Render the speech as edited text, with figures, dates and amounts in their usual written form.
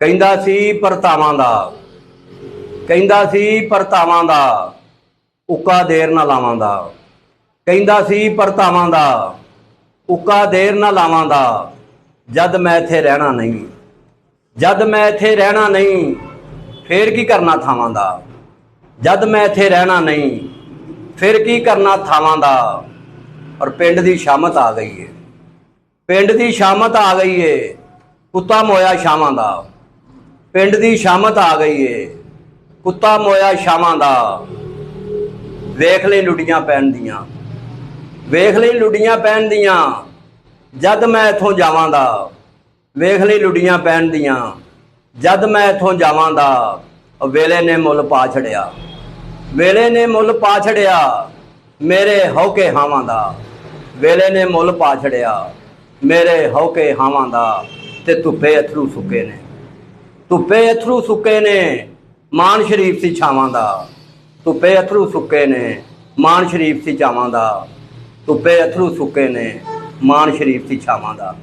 ਕਹਿੰਦਾ ਸੀ ਭਰਤਾਵਾਂ ਦਾ, ਕਹਿੰਦਾ ਸੀ ਭਰਤਾਵਾਂ ਦਾ, ਉੱਕਾ ਦੇਰ ਨਾ ਲਾਵਾਂ ਦਾ। ਕਹਿੰਦਾ ਸੀ ਭਰਤਾਵਾਂ ਦਾ, ਉੱਕਾ ਦੇਰ ਨਾ ਲਾਵਾਂ ਦਾ। ਜਦ ਮੈਂ ਇੱਥੇ ਰਹਿਣਾ ਨਹੀਂ, ਜਦ ਮੈਂ ਇੱਥੇ ਰਹਿਣਾ ਨਹੀਂ, ਫੇਰ ਕੀ ਕਰਨਾ ਥਾਵਾਂ ਦਾ। ਜਦ ਮੈਂ ਇੱਥੇ ਰਹਿਣਾ ਨਹੀਂ, ਫਿਰ ਕੀ ਕਰਨਾ ਥਾਵਾਂ ਦਾ। ਔਰ ਪਿੰਡ ਦੀ ਸ਼ਾਮਤ ਆ ਗਈ ਏ, ਪਿੰਡ ਦੀ ਸ਼ਾਮਤ ਆ ਗਈ ਏ, ਕੁੱਤਾ ਮੋਇਆ ਛਾਵਾਂ ਦਾ। ਪਿੰਡ ਦੀ ਸ਼ਾਮਤ ਆ ਗਈ ਏ, ਕੁੱਤਾ ਮੋਇਆ ਛਾਵਾਂ ਦਾ। ਵੇਖ ਲਈ ਲੁੱਡੀਆਂ ਪੈਣ ਦੀਆਂ, ਵੇਖ ਲਈ ਲੁੱਡੀਆਂ ਪੈਣ ਦੀਆਂ, ਜਦ ਮੈਂ ਇੱਥੋਂ ਜਾਵਾਂ ਦਾ। ਵੇਖ ਲਈ ਲੁੱਡੀਆਂ ਪੈਣ ਦੀਆਂ, ਜਦ ਮੈਂ ਇੱਥੋਂ ਜਾਵਾਂ ਦਾ। ਵੇਲੇ ਨੇ ਮੁੱਲ ਪਾ ਛੜਿਆ, ਵੇਲੇ ਨੇ ਮੁੱਲ ਪਾ ਛੜਿਆ, ਮੇਰੇ ਹੌਕੇ ਹਾਵਾਂ ਦਾ। ਵੇਲੇ ਨੇ ਮੁੱਲ ਪਾ ਛੜਿਆ, ਮੇਰੇ ਹੌਕੇ ਹਾਵਾਂ ਦਾ। ਤੇ ਧੁੱਪੇ ਅਥਰੂ ਸੁੱਕੇ ਨੇ, ਧੁੱਪੇ ਅਥਰੂ ਸੁੱਕੇ ਨੇ, ਮਾਨ ਸ਼ਰੀਫ ਸੀ ਛਾਵਾਂ ਦਾ। ਧੁੱਪੇ ਅਥਰੂ ਸੁੱਕੇ ਨੇ, ਮਾਨ ਸ਼ਰੀਫ ਸੀ ਛਾਵਾਂ ਦਾ। ਧੁੱਪੇ ਅਥਰੂ ਸੁੱਕੇ ਨੇ, ਮਾਨ ਸ਼ਰੀਫ ਸੀ ਛਾਵਾਂ ਦਾ।